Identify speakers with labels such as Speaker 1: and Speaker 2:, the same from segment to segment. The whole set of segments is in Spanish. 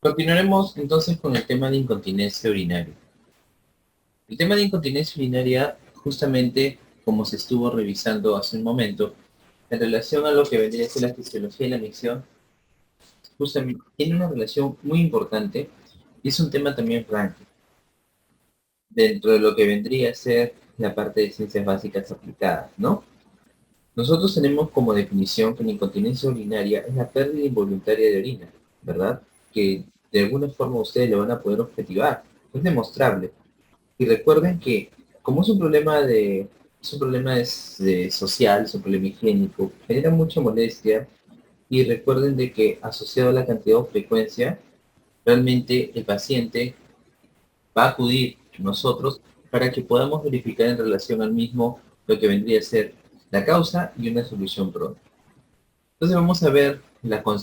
Speaker 1: Continuaremos entonces con el tema de incontinencia urinaria. El tema de incontinencia urinaria, justamente como se estuvo revisando hace un momento, en relación a lo que vendría a ser la fisiología y la micción, justamente tiene una relación muy importante y es un tema también práctico, dentro de lo que vendría a ser la parte de ciencias básicas aplicadas, ¿no? Nosotros tenemos como definición que la incontinencia urinaria es la pérdida involuntaria de orina, ¿verdad? Que de alguna forma ustedes lo van a poder objetivar. Es demostrable. Y recuerden que como es un problema de social, es un problema higiénico, genera mucha molestia y recuerden de que asociado a la cantidad o frecuencia, realmente el paciente va a acudir a nosotros para que podamos verificar en relación al mismo lo que vendría a ser la causa y una solución pronta. Entonces vamos a ver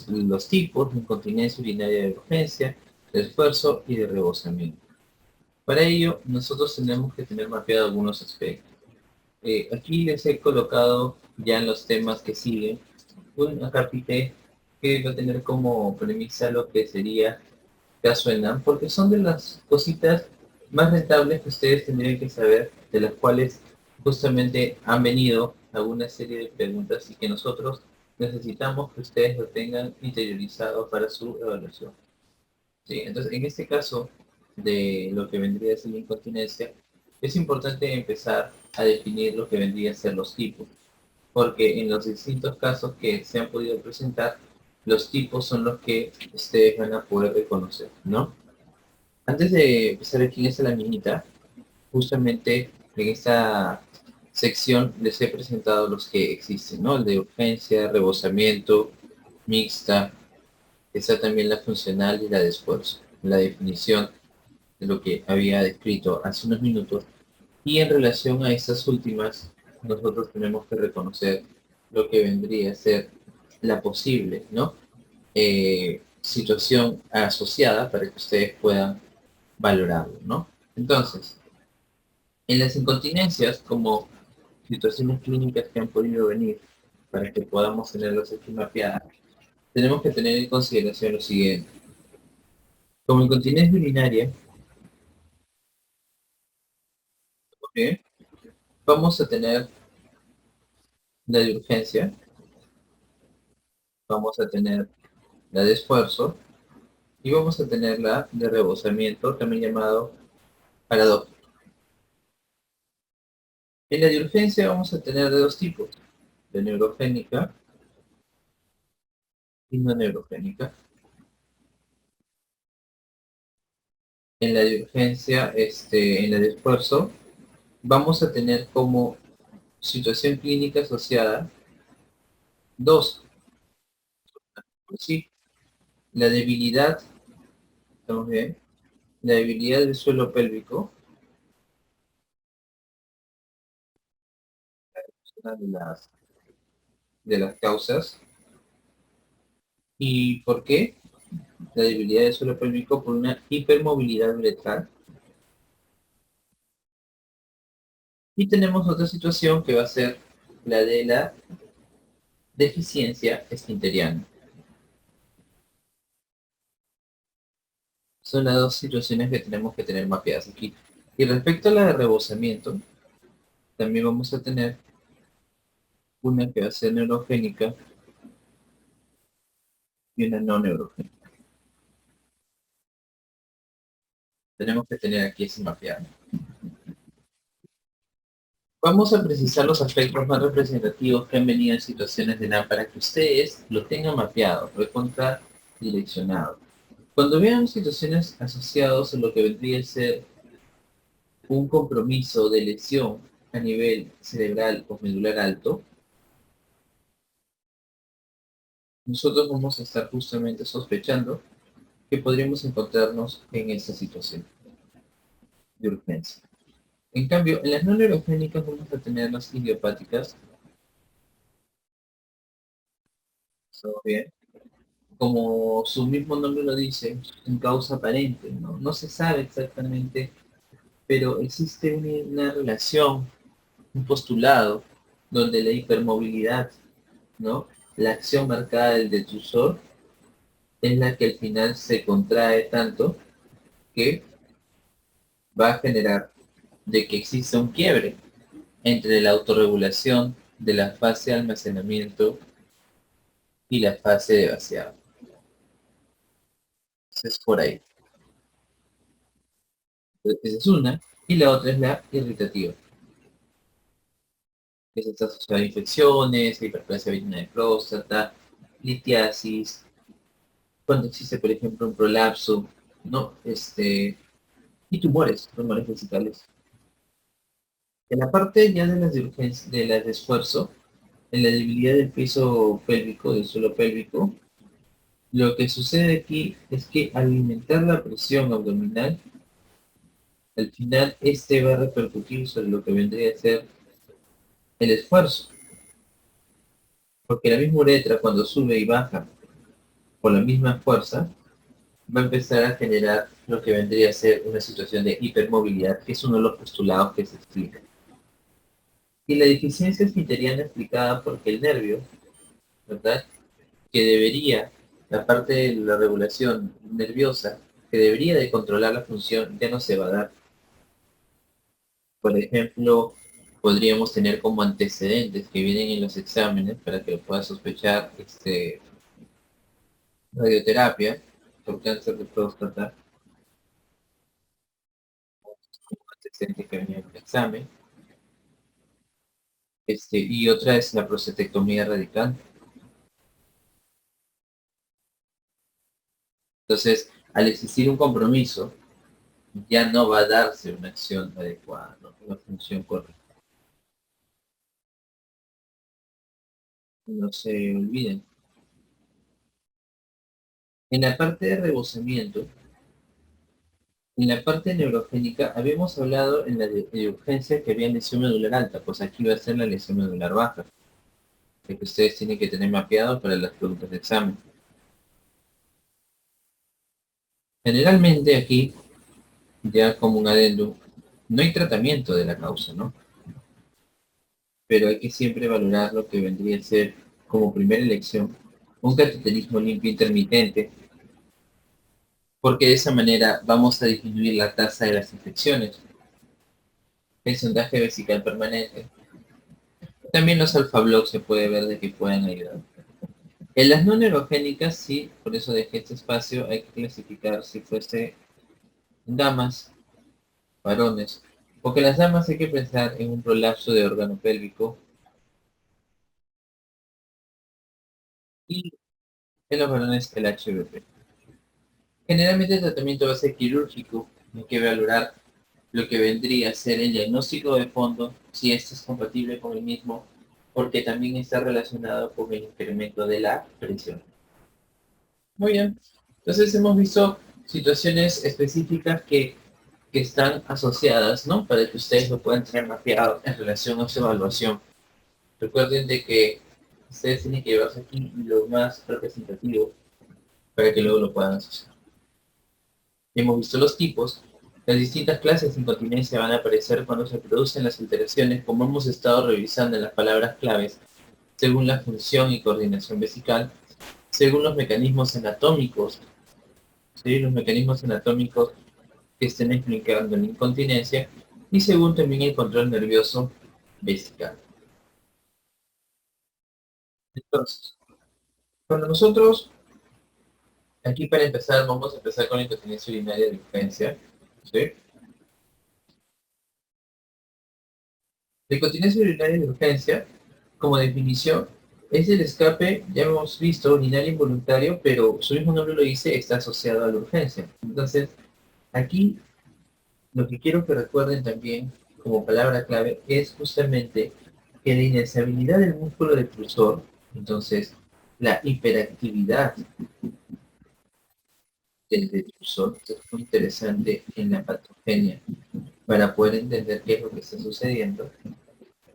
Speaker 1: los tipos de incontinencia urinaria de urgencia, de esfuerzo y de rebosamiento. Para ello, nosotros tenemos que tener mapeado algunos aspectos. Aquí les he colocado ya en los temas que siguen un acápite que va a tener como premisa lo que sería caso ENAM, porque son de las cositas más rentables que ustedes tendrían que saber, de las cuales justamente han venido alguna serie de preguntas y que nosotros necesitamos que ustedes lo tengan interiorizado para su evaluación. ¿Sí? Entonces, en este caso de lo que vendría a ser la incontinencia, es importante empezar a definir lo que vendría a ser los tipos, porque en los distintos casos que se han podido presentar, los tipos son los que ustedes van a poder reconocer, ¿no? Antes de empezar aquí en esta laminita, justamente en esta sección les he presentado los que existen, ¿no? El de urgencia, rebosamiento, mixta, está también la funcional y la de esfuerzo, la definición de lo que había descrito hace unos minutos. Y en relación a estas últimas, nosotros tenemos que reconocer lo que vendría a ser la posible, ¿no? Situación asociada para que ustedes puedan valorarlo, ¿no? Entonces, en las incontinencias, como situaciones clínicas que han podido venir para que podamos tenerlas aquí mapeadas, tenemos que tener en consideración lo siguiente. Como incontinencia urinaria, ¿ok? Vamos a tener la de urgencia, vamos a tener la de esfuerzo y vamos a tener la de rebosamiento, también llamado paradójico. En la de urgencia vamos a tener de dos tipos, de neurogénica y no neurogénica. En la de urgencia, en la de esfuerzo, vamos a tener como situación clínica asociada dos, ¿sí? La debilidad, ¿estamos bien? La debilidad del suelo pélvico, una de las causas. ¿Y por qué? La debilidad del suelo pélvico por una hipermovilidad uretral. Y tenemos otra situación que va a ser la de la deficiencia esfinteriana. Son las dos situaciones que tenemos que tener mapeadas aquí. Y respecto a la de rebosamiento, también vamos a tener una que va a ser neurogénica y una no neurogénica. Tenemos que tener aquí ese mapeado. Vamos a precisar los aspectos más representativos que han venido en situaciones de NAM para que ustedes lo tengan mapeado, recontra direccionado. Cuando vean situaciones asociadas a lo que vendría a ser un compromiso de lesión a nivel cerebral o medular alto, nosotros vamos a estar justamente sospechando que podríamos encontrarnos en esta situación de urgencia. En cambio, en las no neurogénicas vamos a tener las idiopáticas, ¿todo bien? Como su mismo nombre lo dice, en causa aparente, ¿no? No se sabe exactamente, pero existe una relación, un postulado, donde la hipermovilidad, ¿no? La acción marcada del detrusor en la que al final se contrae tanto que va a generar de que exista un quiebre entre la autorregulación de la fase de almacenamiento y la fase de vaciado. Entonces, por ahí. Esa es una. Y la otra es la irritativa, que se está asociada a infecciones, hiperplasia benigna de próstata, litiasis, cuando existe, por ejemplo, un prolapso, ¿no? Y tumores vesicales. En la parte ya de las de urgencia, de las de esfuerzo, en la debilidad del piso pélvico, del suelo pélvico, lo que sucede aquí es que al alimentar la presión abdominal, al final este va a repercutir sobre lo que vendría a ser el esfuerzo, porque la misma uretra cuando sube y baja por la misma fuerza, va a empezar a generar lo que vendría a ser una situación de hipermovilidad, que es uno de los postulados que se explica. Y la deficiencia esfiteriana explicada porque el nervio, ¿verdad? Que debería, la parte de la regulación nerviosa, que debería de controlar la función, ya no se va a dar. Por ejemplo, podríamos tener como antecedentes que vienen en los exámenes para que lo pueda sospechar radioterapia por cáncer de próstata, como antecedente que venía en el examen. Y otra es la prostatectomía radical. Entonces, al existir un compromiso, ya no va a darse una acción adecuada, ¿no? Una función correcta. No se olviden. En la parte de rebosamiento, en la parte neurogénica, habíamos hablado en la de urgencia que había lesión medular alta, pues aquí va a ser la lesión medular baja, que ustedes tienen que tener mapeado para las preguntas de examen. Generalmente aquí, ya como un adendo, no hay tratamiento de la causa, ¿no? Pero hay que siempre valorar lo que vendría a ser como primera elección un cateterismo limpio intermitente, porque de esa manera vamos a disminuir la tasa de las infecciones, el sondaje vesical permanente. También los alfa-blogs se puede ver de que pueden ayudar. En las no neurogénicas, sí, por eso dejé este espacio, hay que clasificar si fuese damas, varones, porque las damas hay que pensar en un prolapso de órgano pélvico y en los varones el HVP. Generalmente el tratamiento va a ser quirúrgico, hay que valorar lo que vendría a ser el diagnóstico de fondo, si este es compatible con el mismo, porque también está relacionado con el incremento de la presión. Muy bien. Entonces hemos visto situaciones específicas que están asociadas, ¿no? Para que ustedes lo puedan tener mapeado en relación a su evaluación. Recuerden de que ustedes tienen que llevarse aquí lo más representativo para que luego lo puedan asociar. Hemos visto los tipos. Las distintas clases de incontinencia van a aparecer cuando se producen las alteraciones, como hemos estado revisando en las palabras claves, según la función y coordinación vesical, según los mecanismos anatómicos, ¿sí? Los mecanismos anatómicos que estén implicando en la incontinencia y según también el control nervioso vesical. Entonces, cuando nosotros, aquí para empezar, vamos a empezar con la incontinencia urinaria de urgencia, ¿sí? La incontinencia urinaria de urgencia, como definición, es el escape, ya hemos visto, urinario involuntario, pero su mismo nombre lo dice, está asociado a la urgencia. Entonces, aquí lo que quiero que recuerden también como palabra clave es justamente que la inestabilidad del músculo difusor, entonces la hiperactividad del difusor, es muy interesante en la patogenia para poder entender qué es lo que está sucediendo.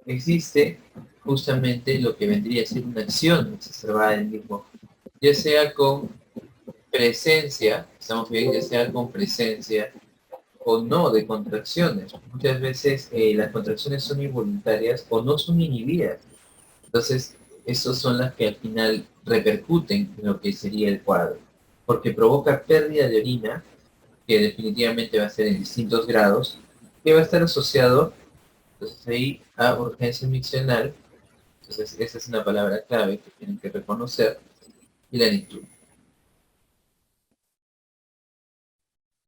Speaker 1: Existe justamente lo que vendría a ser una acción exacerbada del mismo, ya sea con presencia, estamos bien, ya sea con presencia o no de contracciones. Muchas veces las contracciones son involuntarias o no son inhibidas. Entonces, esas son las que al final repercuten en lo que sería el cuadro. porque provoca pérdida de orina, que definitivamente va a ser en distintos grados, que va a estar asociado, entonces ahí, a urgencia miccional. Entonces esa es una palabra clave que tienen que reconocer, y la nictura.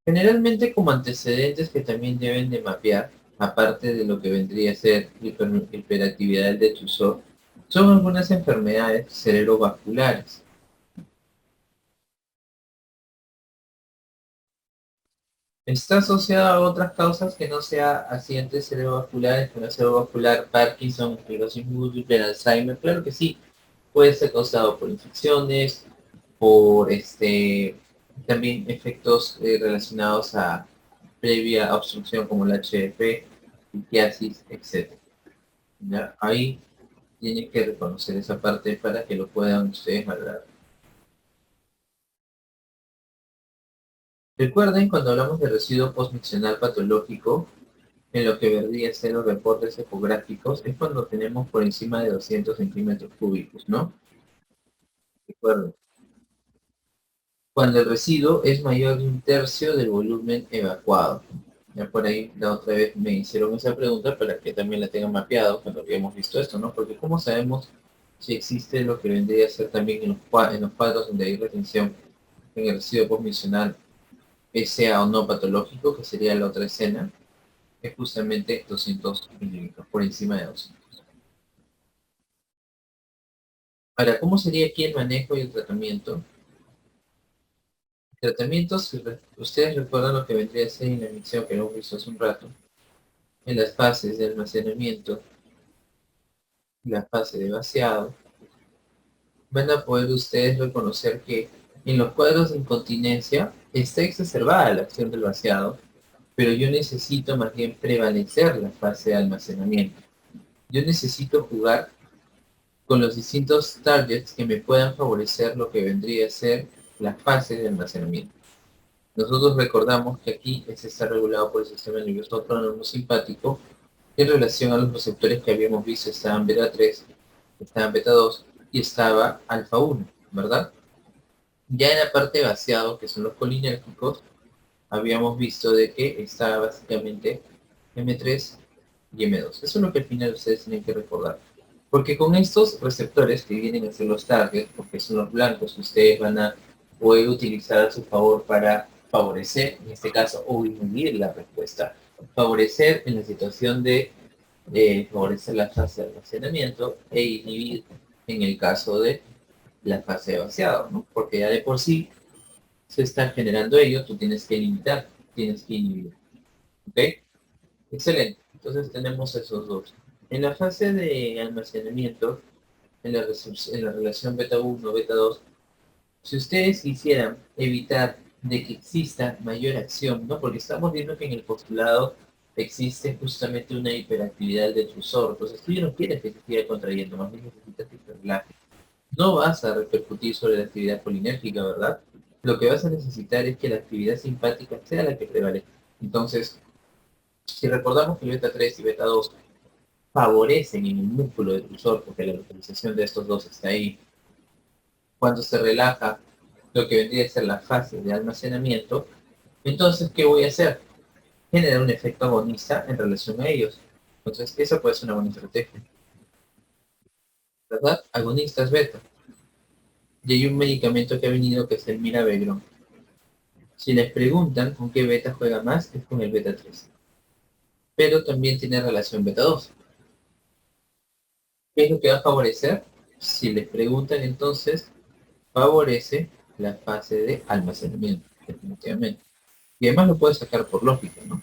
Speaker 1: Generalmente como antecedentes que también deben de mapear, aparte de lo que vendría a ser hiperactividad del difusor, son algunas enfermedades cerebrovasculares. Está asociada a otras causas que no sea accidentes cerebrovasculares, como cerebrovascular, Parkinson, esclerosis múltiple, Alzheimer. Claro que sí, puede ser causado por infecciones, por también efectos relacionados a previa obstrucción como el HF, litiasis, etc. ¿Ya? Ahí tienen que reconocer esa parte para que lo puedan ustedes valorar. Recuerden, cuando hablamos de residuo postmiccional patológico, en lo que vendría a ser los reportes ecográficos, es cuando tenemos por encima de 200 centímetros cúbicos, ¿no? Recuerden, cuando el residuo es mayor de un tercio del volumen evacuado. Ya por ahí la otra vez me hicieron esa pregunta para que también la tengan mapeado cuando habíamos visto esto, ¿no? Porque ¿cómo sabemos si existe lo que vendría a ser también en los cuadros donde hay retención en el residuo postmisional, sea o no patológico, que sería la otra escena, es justamente 200 milímetros, por encima de 200. Ahora, ¿cómo sería aquí el manejo y el tratamiento? El tratamiento, si ustedes recuerdan lo que vendría a ser en la misión que hemos visto hace un rato, en las fases de almacenamiento y la fase de vaciado, van a poder ustedes reconocer que en los cuadros de incontinencia está exacerbada la acción del vaciado, pero yo necesito más bien prevalecer la fase de almacenamiento. Yo necesito jugar con los distintos targets que me puedan favorecer lo que vendría a ser la fase de almacenamiento. Nosotros recordamos que aquí este está regulado por el sistema nervioso autónomo simpático en relación a los receptores que habíamos visto. Estaban beta 3, estaban beta 2 y estaba alfa 1, ¿verdad? Ya en la parte vaciado, que son los colinérgicos, habíamos visto de que estaba básicamente M3 y M2. Eso es lo que al final ustedes tienen que recordar. Porque con estos receptores que vienen a ser los targets, porque son los blancos, ustedes van a poder utilizar a su favor para favorecer, en este caso, o inhibir la respuesta. Favorecer en la situación de favorecer la fase de almacenamiento e inhibir en el caso de la fase de vaciado, ¿no? Porque ya de por sí se están generando ellos, tú tienes que limitar, tienes que inhibir. ¿Ok? Excelente. Entonces tenemos esos dos. En la fase de almacenamiento, en la relación beta 1, beta 2, si ustedes quisieran evitar de que exista mayor acción, ¿no? Porque estamos viendo que en el postulado existe justamente una hiperactividad del detrusor. Entonces tú ya no quieres que se siga contrayendo, más bien necesitas que se relaje. No vas a repercutir sobre la actividad colinérgica, ¿verdad? Lo que vas a necesitar es que la actividad simpática sea la que prevalezca. Entonces, si recordamos que el beta 3 y beta 2 favorecen en el músculo detrusor, porque la localización de estos dos está ahí, cuando se relaja lo que vendría a ser la fase de almacenamiento, entonces, ¿qué voy a hacer? Generar un efecto agonista en relación a ellos. Entonces, esa puede ser una buena estrategia, ¿verdad? Agonistas beta. Y hay un medicamento que ha venido que es el Mirabegrón. Si les preguntan con qué beta juega más, es con el beta 3. Pero también tiene relación beta 2. ¿Qué es lo que va a favorecer? Si les preguntan entonces, favorece la fase de almacenamiento, definitivamente. Y además lo puedes sacar por lógica, ¿no?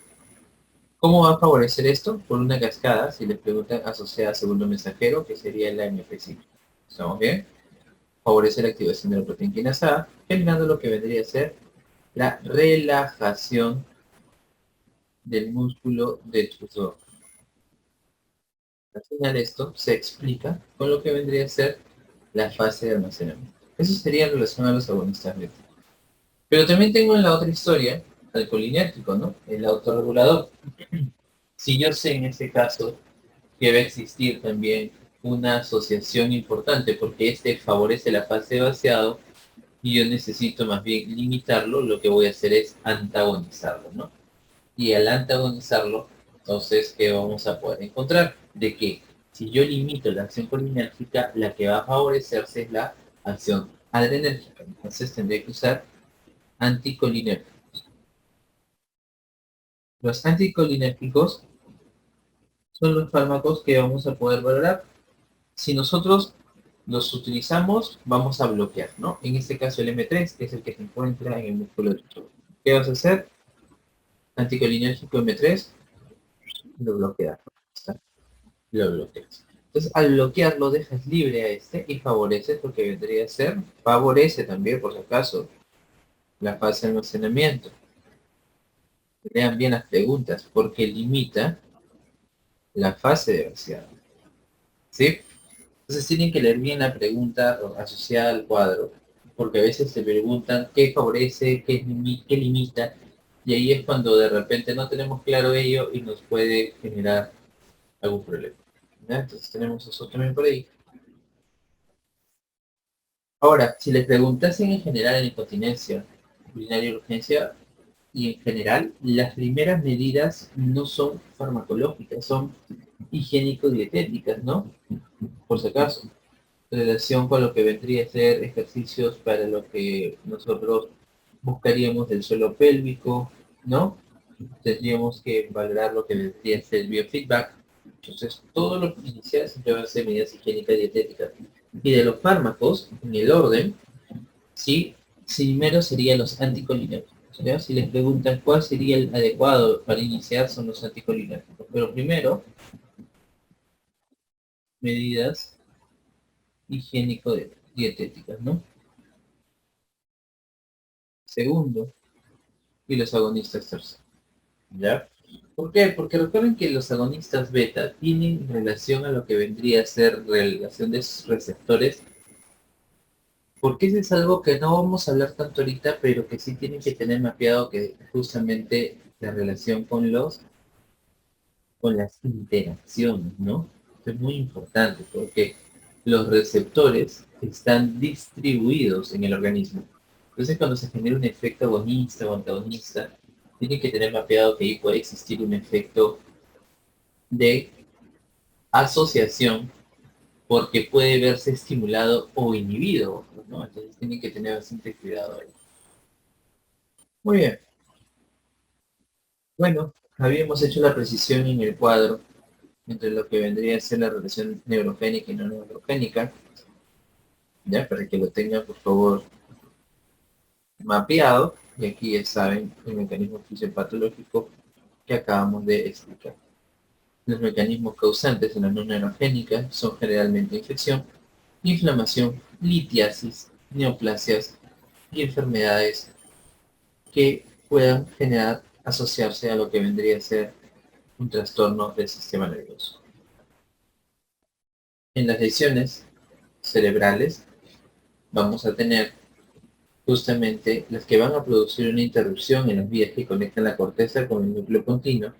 Speaker 1: ¿Cómo va a favorecer esto? Por una cascada, si les preguntan, asociada a segundo mensajero, que sería la MFC. ¿Estamos bien? Favorece la activación de la proteína quinasa A, generando lo que vendría a ser la relajación del músculo detrusor. Al final esto se explica con lo que vendría a ser la fase de almacenamiento. Eso sería en relación a los agonistas beta. Pero también tengo en la otra historia al colinérgico, ¿no? El autorregulador. Si yo sé en este caso que va a existir también una asociación importante porque este favorece la fase de vaciado y yo necesito más bien limitarlo, lo que voy a hacer es antagonizarlo, ¿no? Y al antagonizarlo, entonces, ¿qué vamos a poder encontrar? De que si yo limito la acción colinérgica, la que va a favorecerse es la acción adrenérgica. Entonces tendré que usar anticolinérgicos. Los anticolinérgicos son los fármacos que vamos a poder valorar. Si nosotros los utilizamos, vamos a bloquear, ¿no? En este caso el M3 es el que se encuentra en el músculo derecho. ¿Qué vas a hacer? Anticolinérgico M3, lo bloqueas. Lo bloqueas. Entonces, al bloquearlo, dejas libre a este y favoreces lo que vendría a ser, favorece también, por si acaso, la fase de almacenamiento. Lean bien las preguntas, porque limita la fase de vaciado. ¿Sí? Entonces tienen que leer bien la pregunta asociada al cuadro, porque a veces se preguntan qué favorece, qué limita, y ahí es cuando de repente no tenemos claro ello y nos puede generar algún problema. ¿Ya? Entonces tenemos eso también por ahí. Ahora, si les preguntasen en general en incontinencia, urinaria y urgencia, y en general, las primeras medidas no son farmacológicas, son higiénico-dietéticas, ¿no? Por si acaso, en relación con lo que vendría a ser ejercicios para lo que nosotros buscaríamos del suelo pélvico, ¿no? Tendríamos que valorar lo que vendría a ser el biofeedback. Entonces, todo lo que inicial siempre va a ser medidas higiénicas dietéticas. Y de los fármacos, en el orden, ¿sí? Primero serían los anticolinérgicos. ¿Ya? Si les preguntan cuál sería el adecuado para iniciar, son los anticolinérgicos. Pero primero, medidas higiénico-dietéticas, ¿no? Segundo, y los agonistas tercero. ¿Ya? ¿Por qué? Porque recuerden que los agonistas beta tienen relación a lo que vendría a ser relación de sus receptores, porque eso es algo que no vamos a hablar tanto ahorita, pero que sí tienen que tener mapeado, que justamente la relación con las interacciones, ¿no? Esto es muy importante porque los receptores están distribuidos en el organismo. Entonces, cuando se genera un efecto agonista o antagonista, tiene que tener mapeado que ahí puede existir un efecto de asociación porque puede verse estimulado o inhibido, ¿no? Entonces, tiene que tener bastante cuidado ahí. Muy bien. Bueno, habíamos hecho la precisión en el cuadro entre lo que vendría a ser la relación neurogénica y no neurogénica, ya para que lo tengan por favor mapeado, y aquí ya saben el mecanismo fisiopatológico que acabamos de explicar. Los mecanismos causantes en la no neurogénica son generalmente infección, inflamación, litiasis, neoplasias y enfermedades que puedan generar asociarse a lo que vendría a ser un trastorno del sistema nervioso. En las lesiones cerebrales vamos a tener justamente las que van a producir una interrupción en las vías que conectan la corteza con el núcleo continuo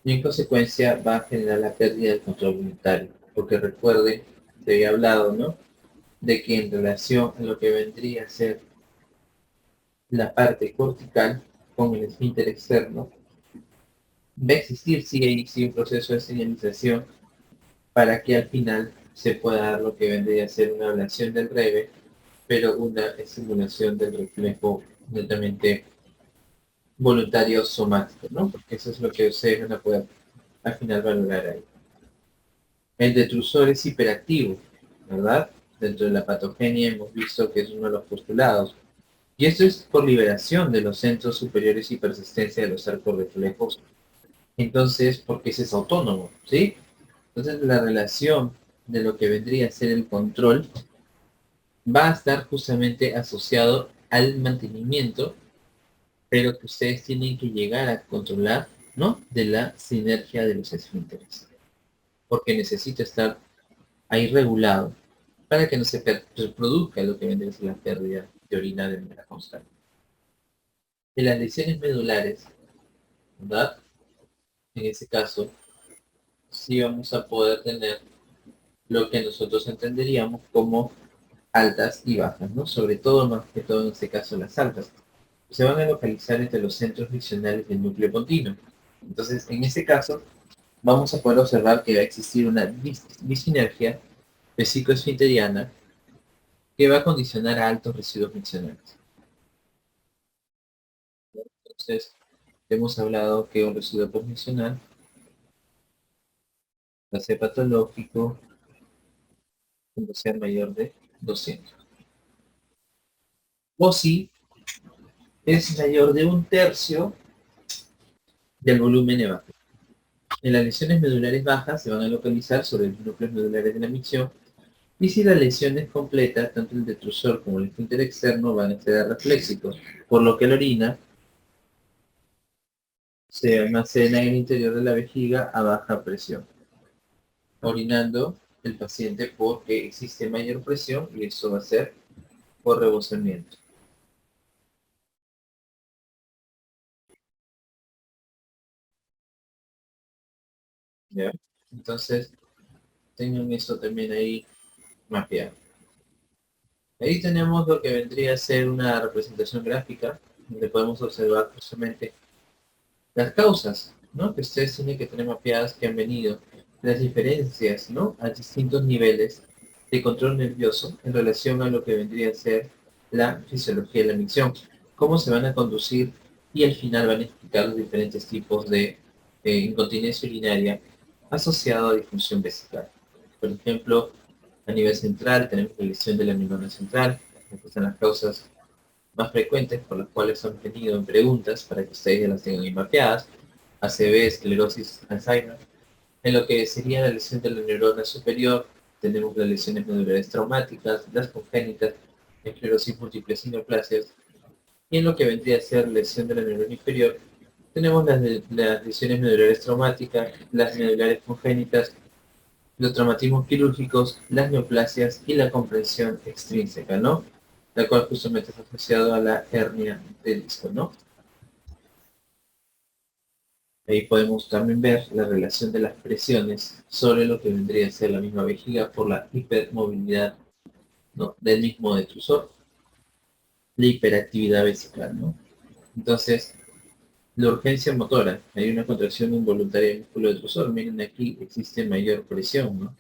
Speaker 1: y en consecuencia va a generar la pérdida del control voluntario. Porque recuerden, te había hablado, ¿no? De que en relación a lo que vendría a ser la parte cortical con el esfínter externo, va a existir sí un proceso de señalización para que al final se pueda dar lo que vendría a ser una ablación del breve, pero una estimulación del reflejo netamente voluntario somático, ¿no? Porque eso es lo que ustedes van a poder al final valorar ahí. El detrusor es hiperactivo, ¿verdad? Dentro de la patogenia hemos visto que es uno de los postulados. Y esto es por liberación de los centros superiores y persistencia de los arcos reflejos. Entonces, porque ese es autónomo, ¿sí? Entonces, la relación de lo que vendría a ser el control va a estar justamente asociado al mantenimiento, pero que ustedes tienen que llegar a controlar, ¿no? De la sinergia de los esfínteres. Porque necesita estar ahí regulado para que no se reproduzca lo que vendría a ser la pérdida de orina de manera constante. En las lesiones medulares, ¿verdad? En ese caso, sí vamos a poder tener lo que nosotros entenderíamos como altas y bajas, ¿no? Sobre todo, más que todo en este caso, las altas. Se van a localizar entre los centros friccionales del núcleo continuo. Entonces, en este caso, vamos a poder observar que va a existir una disinergia vesicoesfinteriana que va a condicionar a altos residuos friccionales. Entonces, hemos hablado que un residuo postmiccional va a ser patológico cuando sea mayor de 200. O si es mayor de un tercio del volumen hemático. En las lesiones medulares bajas se van a localizar sobre los núcleos medulares de la micción, y si la lesión es completa, tanto el detrusor como el esfínter externo van a ser refléxicos, por lo que la orina se almacena en el interior de la vejiga a baja presión, orinando el paciente porque existe mayor presión y eso va a ser por rebosamiento. ¿Ya? Entonces, tengan eso también ahí mapeado. Ahí tenemos lo que vendría a ser una representación gráfica, donde podemos observar justamente las causas, ¿no? Que ustedes tienen que tener mapeadas que han venido, las diferencias, ¿no? A distintos niveles de control nervioso en relación a lo que vendría a ser la fisiología de la micción, cómo se van a conducir y al final van a explicar los diferentes tipos de incontinencia urinaria asociado a disfunción vesical. Por ejemplo, a nivel central tenemos la lesión de la membrana central, que son las causas más frecuentes por las cuales han tenido en preguntas para que ustedes ya las tengan ahí mapeadas: ACV, esclerosis, Alzheimer. En lo que sería la lesión de la neurona superior, tenemos las lesiones medulares traumáticas, las congénitas, esclerosis múltiples y neoplasias. Y en lo que vendría a ser lesión de la neurona inferior, tenemos las lesiones medulares traumáticas, las medulares congénitas, los traumatismos quirúrgicos, las neoplasias y la comprensión extrínseca, ¿no? La cual justamente está asociado a la hernia del disco, ¿no? Ahí podemos también ver la relación de las presiones sobre lo que vendría a ser la misma vejiga por la hipermovilidad, ¿no? Del mismo detrusor, la hiperactividad vesical, ¿no? Entonces, la urgencia motora, hay una contracción involuntaria del músculo detrusor. Miren, aquí existe mayor presión, ¿no?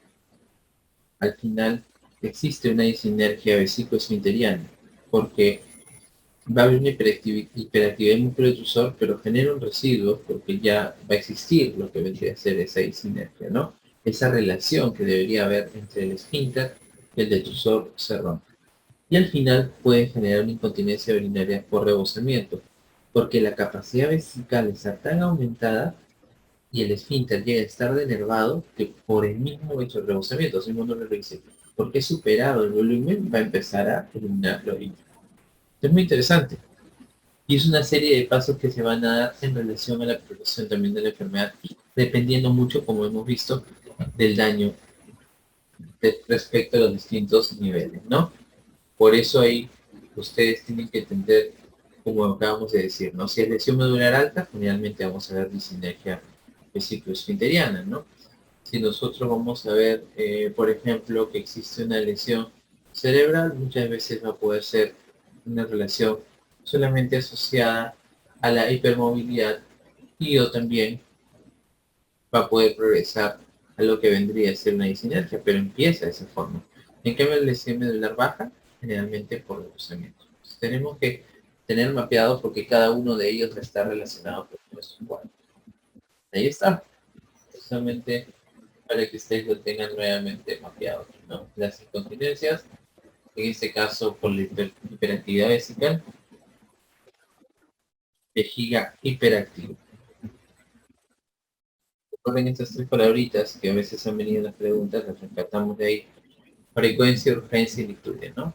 Speaker 1: Al final existe una disinergia vesico-esfinteriana, porque va a haber una hiperactividad del músculo detrusor, pero genera un residuo porque ya va a existir lo que vendría a ser esa disinergia, ¿no? Esa relación que debería haber entre el esfínter y el detrusor se rompe. Y al final puede generar una incontinencia urinaria por rebosamiento, porque la capacidad vesical está tan aumentada y el esfínter llega a estar denervado que por el mismo hecho de rebosamiento, así mundo lo dice, porque superado el volumen va a empezar a eliminar la orina. Es muy interesante. Y es una serie de pasos que se van a dar en relación a la progresión también de la enfermedad, dependiendo mucho, como hemos visto, del daño respecto a los distintos niveles, ¿no? Por eso ahí ustedes tienen que entender, como acabamos de decir, ¿no? Si es lesión medular alta, generalmente vamos a ver disinergia vesicloesfinteriana, ¿no? Si nosotros vamos a ver, por ejemplo, que existe una lesión cerebral, muchas veces va a poder ser una relación solamente asociada a la hipermovilidad, y o también va a poder progresar a lo que vendría a ser una disinergia, pero empieza de esa forma. En cambio, la lesión medular baja, generalmente por rebosamiento. Tenemos que tener mapeado porque cada uno de ellos está relacionado con nuestro cuadro. Ahí está, solamente para que ustedes lo tengan nuevamente mapeado, ¿no? Las incontinencias, en este caso por la hiperactividad vesical, vejiga hiperactiva. Recuerden estas tres palabritas que a veces han venido en las preguntas, las rescatamos de ahí: frecuencia, urgencia y licturia, ¿no?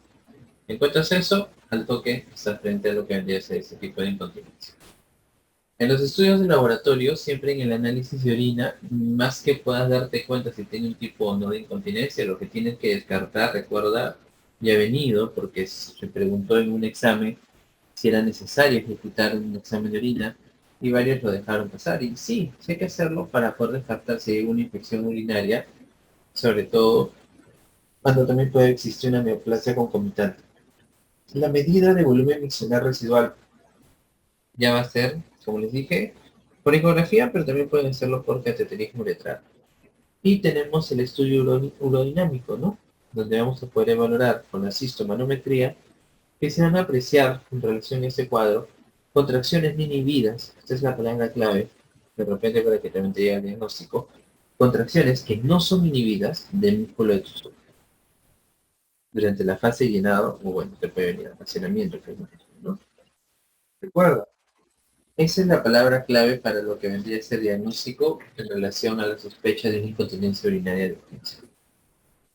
Speaker 1: Encuentras eso, al toque estás frente a lo que vendría a ser ese tipo de incontinencia. En los estudios de laboratorio, siempre en el análisis de orina, más que puedas darte cuenta si tiene un tipo o no de incontinencia, lo que tienes que descartar, recuerda, ya ha venido, porque se preguntó en un examen si era necesario ejecutar un examen de orina, y varios lo dejaron pasar. Y sí, sí hay que hacerlo para poder descartar si hay una infección urinaria, sobre todo cuando también puede existir una neoplasia concomitante. La medida de volumen miccional residual ya va a ser, como les dije, por ecografía, pero también pueden hacerlo por cateterismo uretral. Y tenemos el estudio urodinámico, ¿no? Donde vamos a poder valorar con lacistomanometría que se van a apreciar en relación a este cuadro contracciones no inhibidas, esta es la palabra clave, de repente para que también te llegue el diagnóstico, contracciones que no son inhibidas del músculo extrusor durante la fase de llenado, o bueno, te puede venir almacenamiento, ¿no? Recuerda, esa es la palabra clave para lo que vendría a ser diagnóstico en relación a la sospecha de una incontinencia urinaria de urgencia.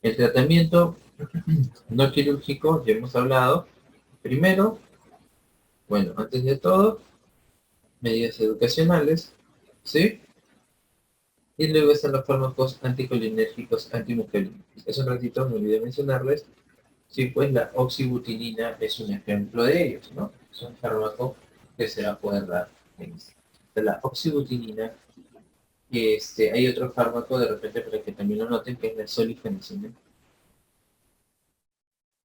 Speaker 1: El tratamiento no quirúrgico, ya hemos hablado, primero, bueno, antes de todo, medidas educacionales, ¿sí? Y luego están los fármacos anticolinérgicos antimuscarínicos. Hace un ratito me olvidé mencionarles, sí, pues la oxibutinina es un ejemplo de ellos, ¿no? Es un fármaco que se va a poder dar en este. De la oxibutinina, y hay otro fármaco de repente para que también lo noten, que es la solifenacina.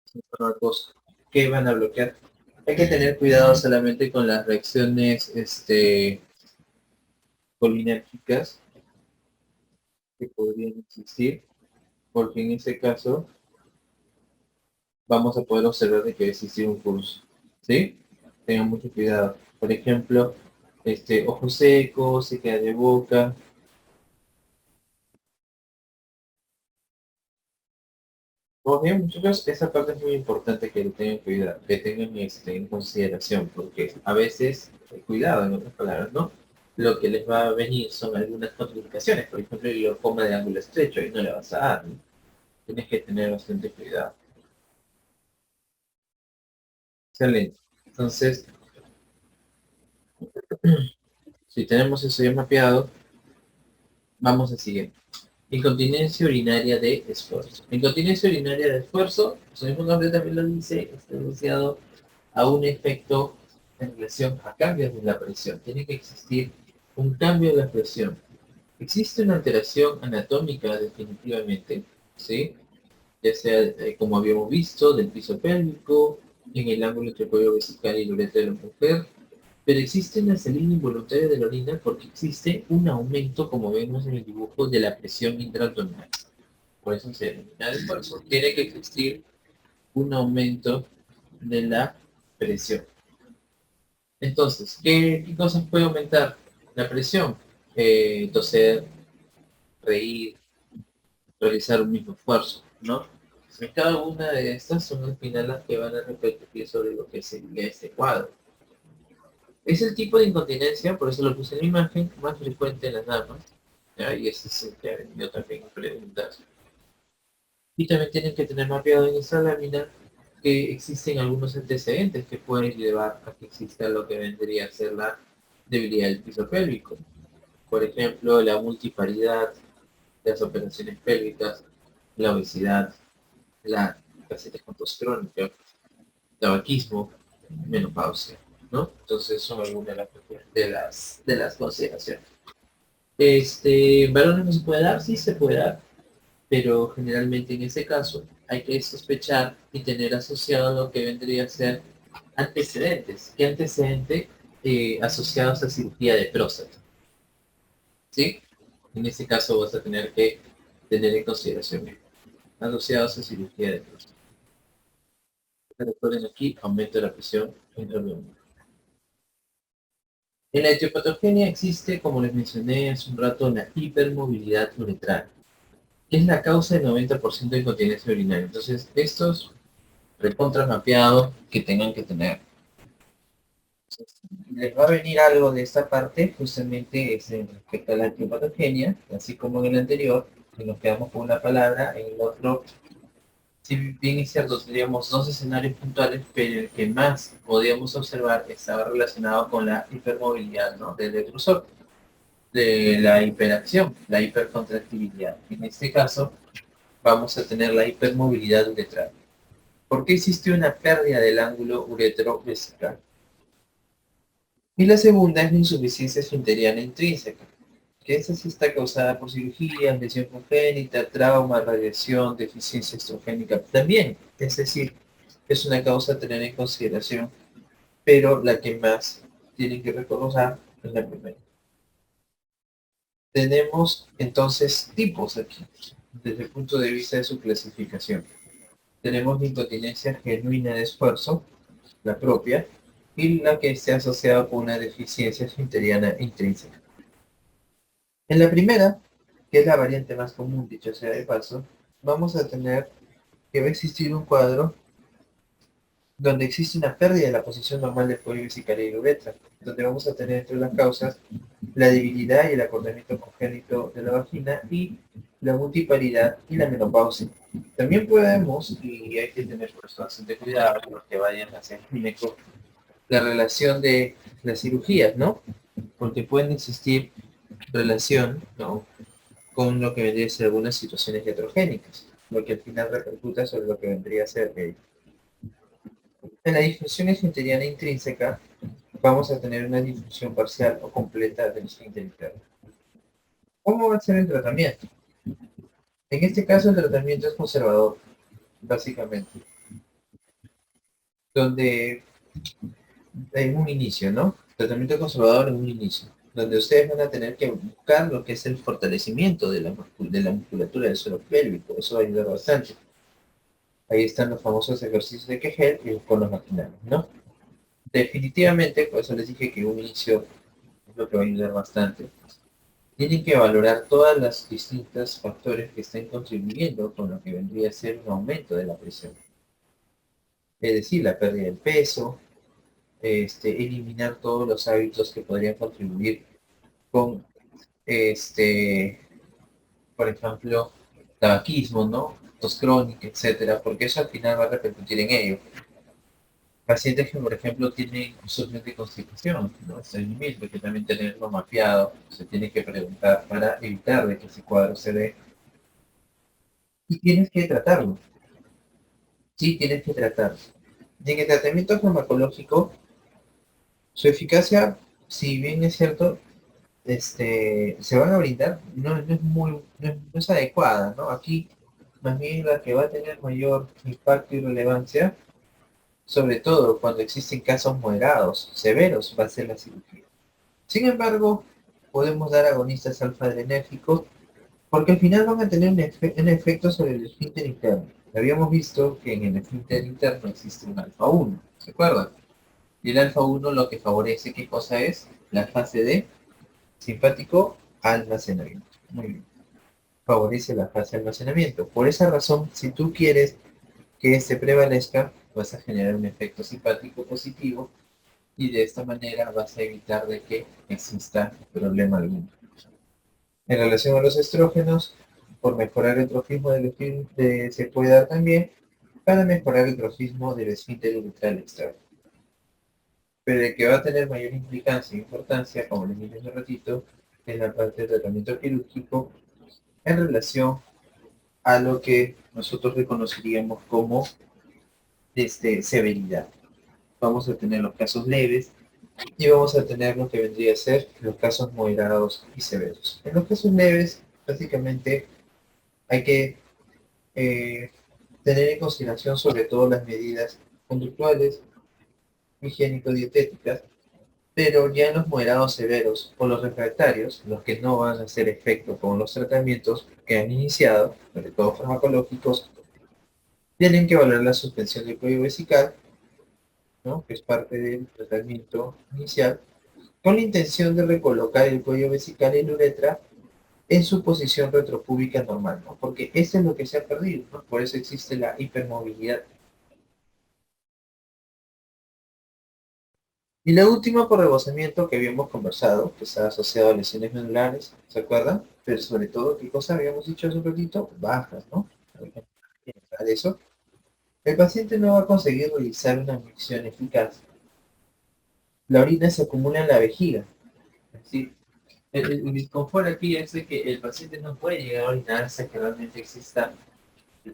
Speaker 1: Son fármacos que van a bloquear. Hay que tener cuidado solamente con las reacciones colinérgicas que podrían existir, porque en ese caso vamos a poder observar de que existe un curso, ¿sí? Tengan mucho cuidado. Por ejemplo, ojo seco, sequedad de boca. Como bien, muchachos, esa parte es muy importante que lo tengan cuidado, que tengan en consideración, porque a veces, cuidado en otras palabras, ¿no? Lo que les va a venir son algunas contraindicaciones, por ejemplo, el glaucoma de ángulo estrecho, y no le vas a dar, ¿no? Tienes que tener bastante cuidado. Excelente. Entonces, si tenemos eso ya mapeado, vamos al siguiente. Incontinencia urinaria de esfuerzo. Incontinencia urinaria de esfuerzo, su mismo nombre también lo dice, está asociado a un efecto en relación a cambios de la presión. Tiene que existir un cambio de la presión. Existe una alteración anatómica definitivamente, ¿sí? Ya sea, como habíamos visto, del piso pélvico, en el ángulo entre el cuello vesical y el uretra de la mujer, pero existe una salida involuntaria de la orina porque existe un aumento, como vemos en el dibujo, de la presión intraabdominal. Por eso se denomina el esfuerzo. Tiene que existir un aumento de la presión. Entonces, ¿qué cosas puede aumentar la presión? Toser, reír, realizar un mismo esfuerzo, ¿no? Cada una de estas son al final las que van a repercutir sobre lo que sería este cuadro. Es el tipo de incontinencia, por eso lo puse en la imagen, más frecuente en las damas, ¿ya? Y ese es el que ha venido también a preguntarse. Y también tienen que tener mapeado en esa lámina que existen algunos antecedentes que pueden llevar a que exista lo que vendría a ser la debilidad del piso pélvico. Por ejemplo, la multiparidad, las operaciones pélvicas, la obesidad, la caseta crónica, tabaquismo, menopausia, ¿no? Entonces son algunas de las consideraciones. ¿Varones no se puede dar? Sí se puede dar, pero generalmente en ese caso hay que sospechar y tener asociado lo que vendría a ser antecedentes. ¿Qué antecedente? Asociados a cirugía de próstata, ¿sí? En este caso vas a tener que tener en consideración asociados a cirugía de próstata. Recuerden aquí, aumento de la presión intraabdominal. En la etiopatogenia existe, como les mencioné hace un rato, la hipermovilidad uretral, que es la causa del 90% de incontinencia urinaria. Entonces, estos recontra mapeados que tengan que tener. Entonces, les va a venir algo de esta parte, justamente es en respecto a la etiopatogenia, así como en el anterior, que nos quedamos con una palabra, en el otro, si bien es cierto, tendríamos dos escenarios puntuales, pero el que más podíamos observar estaba relacionado con la hipermovilidad, ¿no? Del detrusor, de la hiperacción, la hipercontractibilidad. En este caso, vamos a tener la hipermovilidad uretral. ¿Por qué existe una pérdida del ángulo uretrovesical? Y la segunda es la insuficiencia esfinteriana intrínseca. que esa sí está causada por cirugía, lesión congénita, trauma, radiación, deficiencia estrogénica también. Es decir, es una causa a tener en consideración, pero la que más tienen que reconocer es la primera. Tenemos entonces tipos aquí, desde el punto de vista de su clasificación. Tenemos la incontinencia genuina de esfuerzo, la propia, y la que esté asociada con una deficiencia esfinteriana intrínseca. En la primera, que es la variante más común, dicho sea de paso, vamos a tener que va a existir un cuadro donde existe una pérdida de la posición normal del cuello vesical y la uretra, donde vamos a tener entre las causas la debilidad y el acortamiento congénito de la vagina y la multiparidad y la menopausia. También podemos, y hay que tener pues, bastante cuidado con los que vayan a hacer gineco, la relación de las cirugías, ¿no? Porque pueden existir relación, ¿no? Con lo que vendría a ser algunas situaciones heterogénicas, lo que al final repercuta sobre lo que vendría a ser en la disfunción esfinteriana intrínseca vamos a tener una disfunción parcial o completa del esfínter interno. ¿Cómo va a ser el tratamiento? En este caso el tratamiento es conservador, básicamente, donde en un inicio, ¿no? Tratamiento conservador en un inicio, donde ustedes van a tener que buscar lo que es el fortalecimiento de la musculatura del suelo pélvico, eso va a ayudar bastante. Ahí están los famosos ejercicios de Kegel y los conos maquinales, ¿no? Definitivamente, por eso les dije que un inicio es lo que va a ayudar bastante. Tienen que valorar todas las distintas factores que estén contribuyendo con lo que vendría a ser un aumento de la presión. Es decir, la pérdida del peso, eliminar todos los hábitos que podrían contribuir con, este, por ejemplo, tabaquismo, ¿no? Tos crónica, etcétera, porque eso al final va a repercutir en ello. Pacientes que, por ejemplo, tienen usualmente constipación, ¿no? Estreñimiento, que también tenerlo mapeado, se tiene que preguntar para evitar de que ese cuadro se dé. Y tienes que tratarlo, sí, tienes que tratarlo. Y en el tratamiento farmacológico, su eficacia, si bien es cierto, se van a brindar, no es muy, no es adecuada, ¿no? Aquí, más bien la que va a tener mayor impacto y relevancia, sobre todo cuando existen casos moderados, severos, va a ser la cirugía. Sin embargo, podemos dar agonistas alfa-adrenérgicos porque al final van a tener un efecto sobre el esfínter interno. Habíamos visto que en el esfínter interno existe un alfa-1, ¿se acuerdan? Y el alfa-1 lo que favorece, ¿qué cosa es? La fase de simpático almacenamiento. Muy bien. Favorece la fase de almacenamiento. Por esa razón, si tú quieres que este prevalezca, vas a generar un efecto simpático positivo y de esta manera vas a evitar de que exista problema alguno. En relación a los estrógenos, por mejorar el trofismo del esfínter se puede dar también para mejorar el trofismo del esfínter uretral externo. Pero el que va a tener mayor implicancia e importancia, como les dije hace ratito, es la parte del tratamiento quirúrgico en relación a lo que nosotros reconoceríamos como severidad. Vamos a tener los casos leves y vamos a tener lo que vendría a ser los casos moderados y severos. En los casos leves, básicamente hay que eh, tener en consideración sobre todo las medidas conductuales, higiénico-dietéticas, pero ya en los moderados severos o los refractarios, los que no van a hacer efecto con los tratamientos que han iniciado, sobre todo farmacológicos, tienen que valorar la suspensión del cuello vesical, ¿no? Que es parte del tratamiento inicial, con la intención de recolocar el cuello vesical y la uretra en su posición retropúbica normal, ¿no? Porque eso es lo que se ha perdido, ¿no? Por eso existe la hipermovilidad. Y la última por rebosamiento que habíamos conversado, que está asociado a lesiones medulares, ¿se acuerdan? Pero sobre todo, ¿qué cosa habíamos dicho hace un ratito? Bajas, ¿no? Para eso, el paciente no va a conseguir realizar una micción eficaz. La orina se acumula en la vejiga. Es decir, el disconfort aquí es de que el paciente no puede llegar a orinar hasta que realmente exista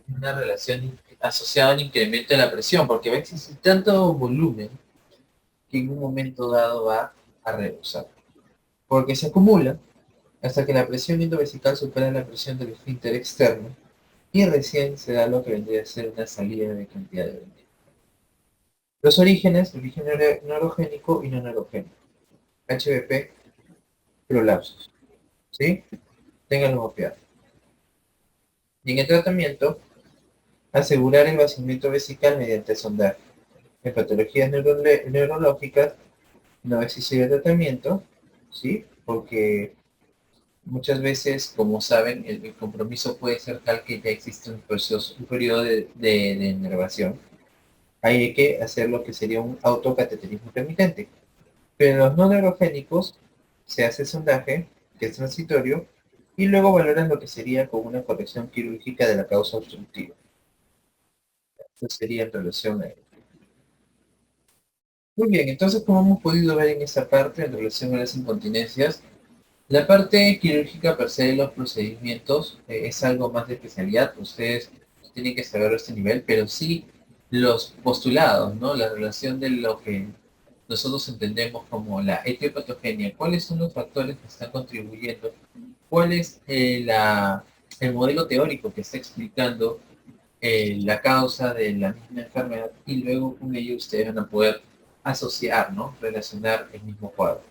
Speaker 1: una relación asociada al incremento de la presión, porque va a existir tanto volumen que en un momento dado va a rebosar. Porque se acumula, hasta que la presión endovesical supera la presión del esfínter externo y recién se da lo que vendría a ser una salida de cantidad de orina. Los orígenes, origen neurogénico y no neurogénico. HBP, prolapsos. ¿Sí? Ténganlo copiado. Y en el tratamiento, asegurar el vaciamiento vesical mediante sondaje. En patologías neurológicas no existe tratamiento, ¿sí? Porque muchas veces, como saben, el compromiso puede ser tal que ya existe un periodo de inervación. Ahí hay que hacer lo que sería un autocateterismo intermitente. Pero en los no neurogénicos se hace sondaje, que es transitorio, y luego valoran lo que sería con una corrección quirúrgica de la causa obstructiva. Eso sería en relación a ello. Muy bien, entonces como hemos podido ver en esta parte en relación a las incontinencias, la parte quirúrgica per se de los procedimientos es algo más de especialidad. Ustedes tienen que saber este nivel, pero sí los postulados, ¿no? La relación de lo que nosotros entendemos como la etiopatogenia, cuáles son los factores que están contribuyendo, cuál es el modelo teórico que está explicando la causa de la misma enfermedad y luego con ello ustedes van a poder asociar, ¿no? Relacionar el mismo cuadro.